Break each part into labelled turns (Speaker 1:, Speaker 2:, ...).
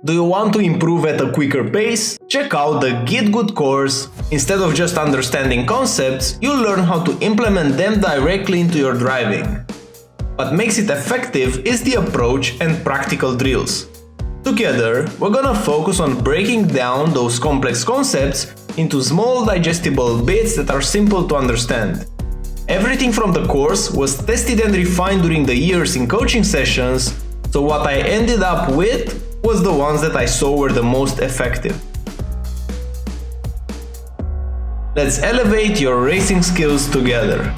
Speaker 1: Do you want to improve at a quicker pace? Check out the GitGud Course. Instead of just understanding concepts, you'll learn how to implement them directly into your driving. What makes it effective is the approach and practical drills. Together, we're gonna focus on breaking down those complex concepts into small digestible bits that are simple to understand. Everything from the course was tested and refined during the years in coaching sessions, so what I ended up with was the ones that I saw were the most effective. Let's elevate your racing skills together.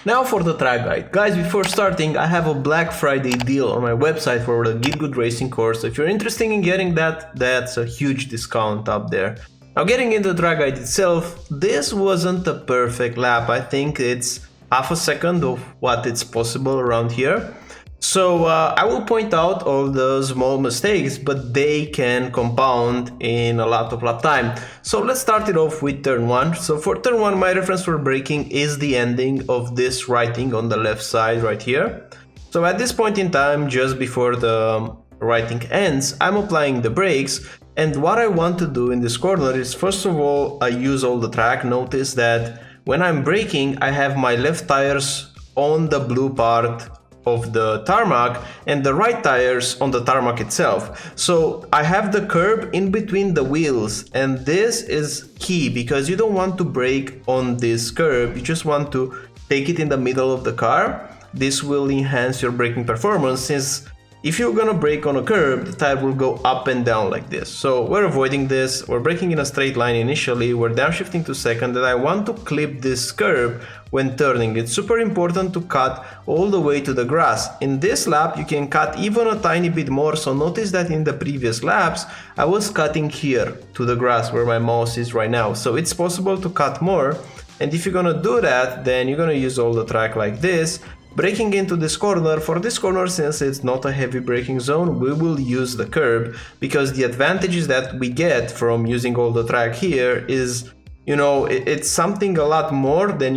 Speaker 1: Now for the track guide. Guys, before starting, I have a Black Friday deal on my website for the GitGud Racing course. So if you're interested in getting that, that's a huge discount up there. Now getting into the track guide itself, this wasn't a perfect lap. I think it's half a second of what it's possible around here. So I will point out all the small mistakes, but they can compound in a lot of lap time. So let's start it off with turn 1. So for turn 1, my reference for braking is the ending of this writing on the left side right here. So at this point in time, just before the writing ends, I'm applying the brakes. And what I want to do in this corner is, first of all, I use all the track. Notice that when I'm braking, I have my left tires on the blue part of the tarmac and the right tires on the tarmac itself. So I have the curb in between the wheels, and this is key because you don't want to brake on this curb. You just want to take it in the middle of the car. This will enhance your braking performance, since if you're gonna brake on a curb, the tire will go up and down like this. So we're avoiding this. We're braking in a straight line initially. We're downshifting to second, and I want to clip this curb when turning. It's super important to cut all the way to the grass. In this lap, you can cut even a tiny bit more. So notice that in the previous laps, I was cutting here to the grass where my mouse is right now. So it's possible to cut more. And if you're gonna do that, then you're gonna use all the track like this. Braking into this corner, for this corner, since it's not a heavy braking zone, we will use the curb, because the advantages that we get from using all the track here is, you know, it's something a lot more than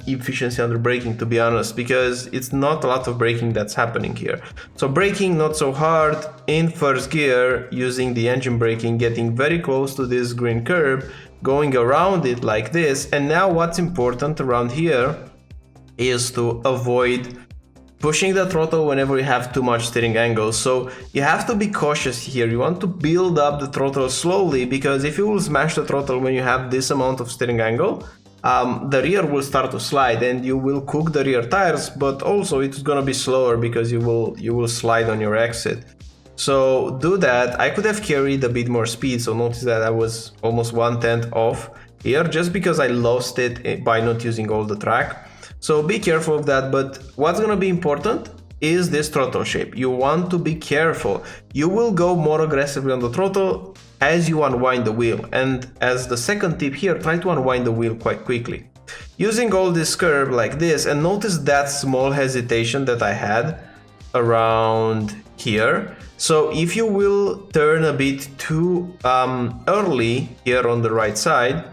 Speaker 1: efficiency under braking, to be honest, because it's not a lot of braking that's happening here. So braking not so hard in first gear, using the engine braking, getting very close to this green curb, going around it like this. And now what's important around here is to avoid pushing the throttle whenever you have too much steering angle. So you have to be cautious here. You want to build up the throttle slowly, because if you will smash the throttle when you have this amount of steering angle, the rear will start to slide and you will cook the rear tires, but also it's gonna be slower because you will slide on your exit. So do that. I could have carried a bit more speed, so notice that I was almost 1/10 off here just because I lost it by not using all the track. So be careful of that. But what's gonna be important is this throttle shape. You want to be careful. You will go more aggressively on the throttle as you unwind the wheel. And as the second tip here, try to unwind the wheel quite quickly. Using all this curve like this, and notice that small hesitation that I had around here. So if you will turn a bit too early here on the right side,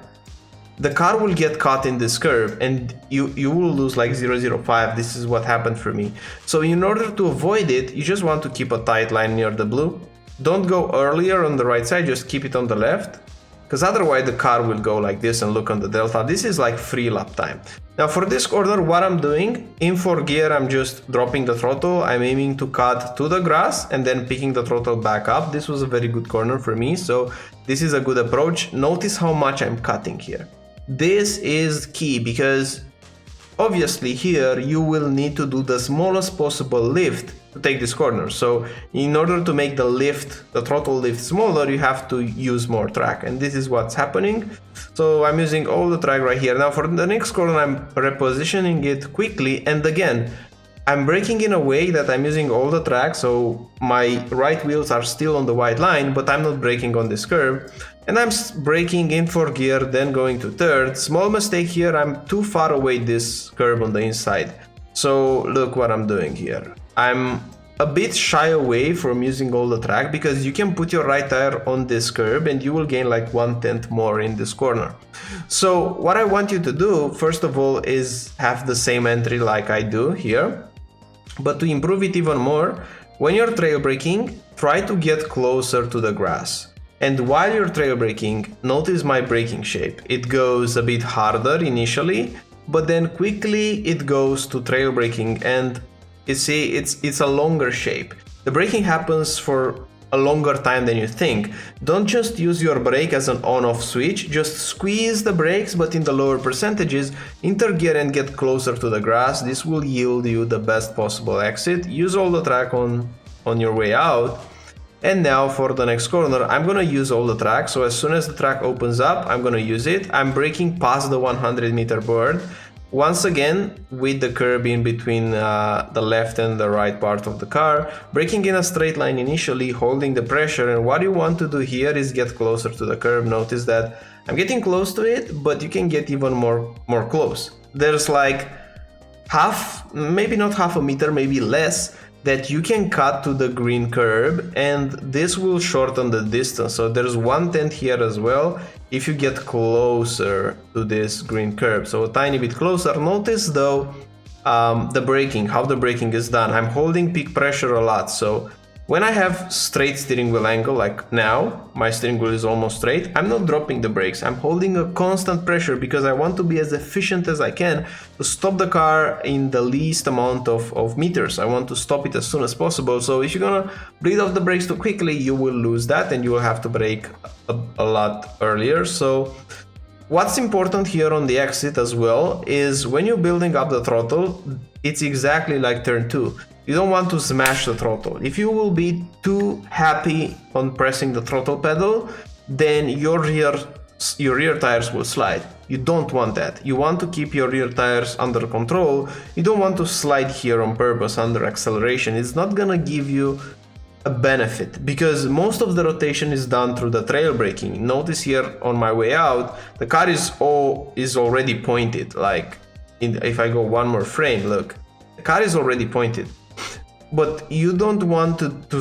Speaker 1: the car will get caught in this curve and you will lose like 0.05. This is what happened for me. So in order to avoid it, you just want to keep a tight line near the blue. Don't go earlier on the right side, just keep it on the left, because otherwise the car will go like this and look on the delta. This is like free lap time. Now for this corner, what I'm doing, in 4th gear, I'm just dropping the throttle. I'm aiming to cut to the grass and then picking the throttle back up. This was a very good corner for me, so this is a good approach. Notice how much I'm cutting here. This is key, because obviously here you will need to do the smallest possible lift to take this corner. So in order to make the throttle lift smaller, you have to use more track, and this is what's happening. So I'm using all the track right here. Now for the next corner, I'm repositioning it quickly, and again, I'm braking in a way that I'm using all the track, so my right wheels are still on the white line, but I'm not braking on this curve. And I'm braking in 4th gear, then going to 3rd. Small mistake here, I'm too far away this curve on the inside. So look what I'm doing here. I'm a bit shy away from using all the track, because you can put your right tire on this curb and you will gain like 1/10 more in this corner. So what I want you to do, first of all, is have the same entry like I do here. But to improve it even more, when you're trail braking, try to get closer to the grass. And while you're trail braking, notice my braking shape. It goes a bit harder initially, but then quickly it goes to trail braking, and you see it's a longer shape. The braking happens for a longer time than you think. Don't just use your brake as an on-off switch, just squeeze the brakes but in the lower percentages, enter gear and get closer to the grass. This will yield you the best possible exit. Use all the track on your way out. And now for the next corner, I'm gonna use all the track. So as soon as the track opens up, I'm gonna use it. I'm braking past the 100-meter board. Once again, with the curb in between the left and the right part of the car, braking in a straight line initially, holding the pressure. And what you want to do here is get closer to the curb. Notice that I'm getting close to it, but you can get even more close. There's like maybe not half a meter, maybe less, that you can cut to the green curb, and this will shorten the distance. So there's 1/10 here as well if you get closer to this green curb. So a tiny bit closer. Notice though the braking, how the braking is done. I'm holding peak pressure a lot. So when I have straight steering wheel angle, like now, my steering wheel is almost straight, I'm not dropping the brakes. I'm holding a constant pressure because I want to be as efficient as I can to stop the car in the least amount of meters. I want to stop it as soon as possible. So if you're gonna bleed off the brakes too quickly, you will lose that and you will have to brake a lot earlier. So what's important here on the exit as well is when you're building up the throttle, it's exactly like turn 2. You don't want to smash the throttle. If you will be too happy on pressing the throttle pedal, then your rear tires will slide. You don't want that. You want to keep your rear tires under control. You don't want to slide here on purpose under acceleration. It's not gonna give you a benefit because most of the rotation is done through the trail braking. Notice here on my way out, the car is already pointed. Like if I go one more frame, look, the car is already pointed. But you don't want to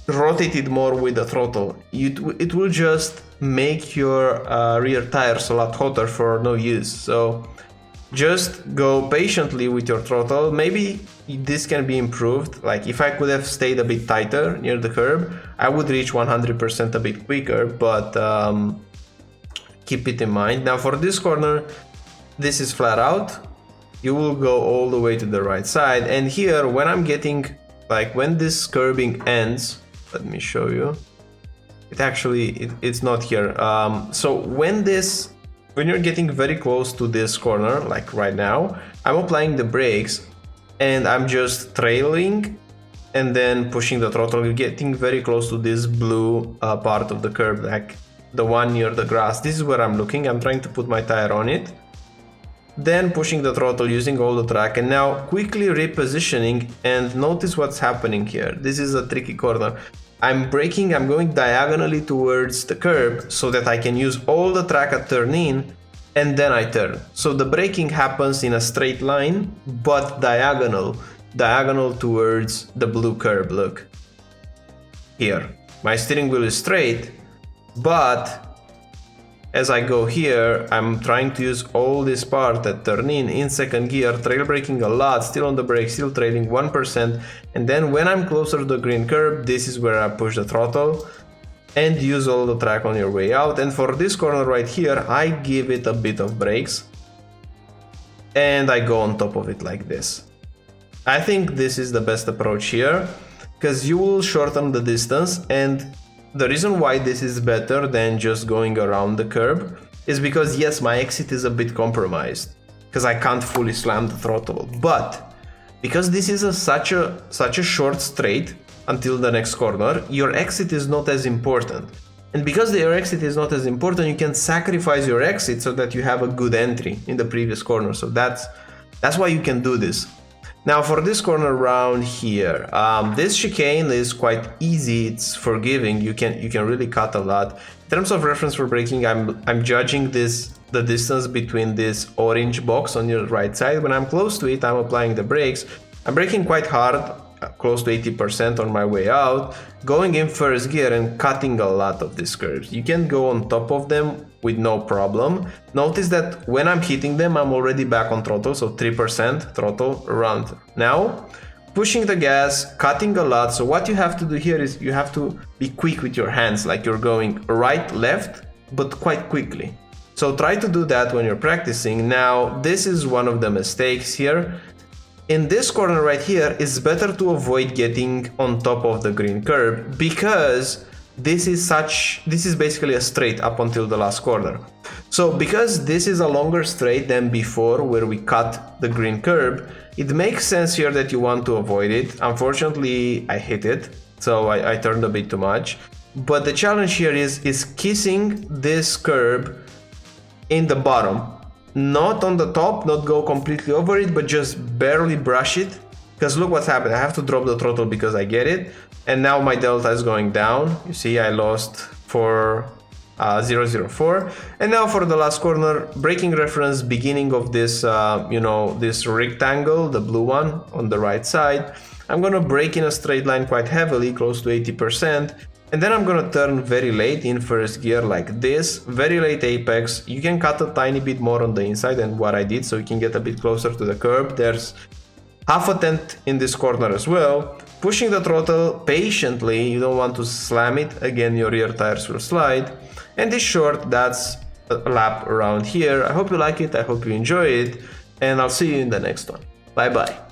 Speaker 1: rotate it more with the throttle. It will just make your rear tires a lot hotter for no use. So just go patiently with your throttle. Maybe this can be improved. Like if I could have stayed a bit tighter near the curb, I would reach 100% a bit quicker, but keep it in mind. Now for this corner, this is flat out. You will go all the way to the right side. And here, when I'm getting, like when this curbing ends, let me show you. It's not here. So when you're getting very close to this corner, like right now, I'm applying the brakes and I'm just trailing and then pushing the throttle. You're getting very close to this blue part of the curb, like the one near the grass. This is where I'm looking. I'm trying to put my tire on it. Then pushing the throttle using all the track, and now quickly repositioning, and notice what's happening here. This is a tricky corner. I'm braking, I'm going diagonally towards the curb so that I can use all the track at turn in, and then I turn. So the braking happens in a straight line, but diagonal towards the blue curb, look. Here, my steering wheel is straight, but as I go here, I'm trying to use all this part at turn in second gear, trail braking a lot, still on the brake, still trailing 1%. And then when I'm closer to the green curb, this is where I push the throttle and use all the track on your way out. And for this corner right here, I give it a bit of brakes and I go on top of it like this. I think this is the best approach here because you will shorten the distance, and the reason why this is better than just going around the curb is because yes, my exit is a bit compromised because I can't fully slam the throttle, but because this is such a short straight until the next corner, your exit is not as important. And because your exit is not as important, you can sacrifice your exit so that you have a good entry in the previous corner. So that's why you can do this. Now for this corner around here, this chicane is quite easy, it's forgiving, you can really cut a lot. In terms of reference for braking, I'm judging the distance between this orange box on your right side. When I'm close to it, I'm applying the brakes. I'm braking quite hard close to 80% on my way out, going in first gear and cutting a lot of these curves. You can go on top of them with no problem. Notice that when I'm hitting them, I'm already back on throttle, so 3% throttle around now. Pushing the gas, cutting a lot. So what you have to do here is you have to be quick with your hands, like you're going right, left, but quite quickly. So try to do that when you're practicing. Now, this is one of the mistakes here. In this corner right here, it's better to avoid getting on top of the green curb because this is basically a straight up until the last corner. So because this is a longer straight than before where we cut the green curb, it makes sense here that you want to avoid it. Unfortunately, I hit it, so I turned a bit too much. But the challenge here is kissing this curb in the bottom, not on the top, not go completely over it, but just barely brush it. Because look what's happened, I have to drop the throttle because I get it, and now my delta is going down. You see I lost for 0.04. And now for the last corner, braking reference, beginning of this this rectangle, the blue one on the right side, I'm gonna brake in a straight line quite heavily, close to 80%. And then I'm gonna turn very late in first gear like this, very late apex. You can cut a tiny bit more on the inside than what I did, so you can get a bit closer to the curb. There's half a tenth in this corner as well. Pushing the throttle patiently, you don't want to slam it, again your rear tires will slide. And this short, that's a lap around here. I hope you like it, I hope you enjoy it, and I'll see you in the next one. Bye bye.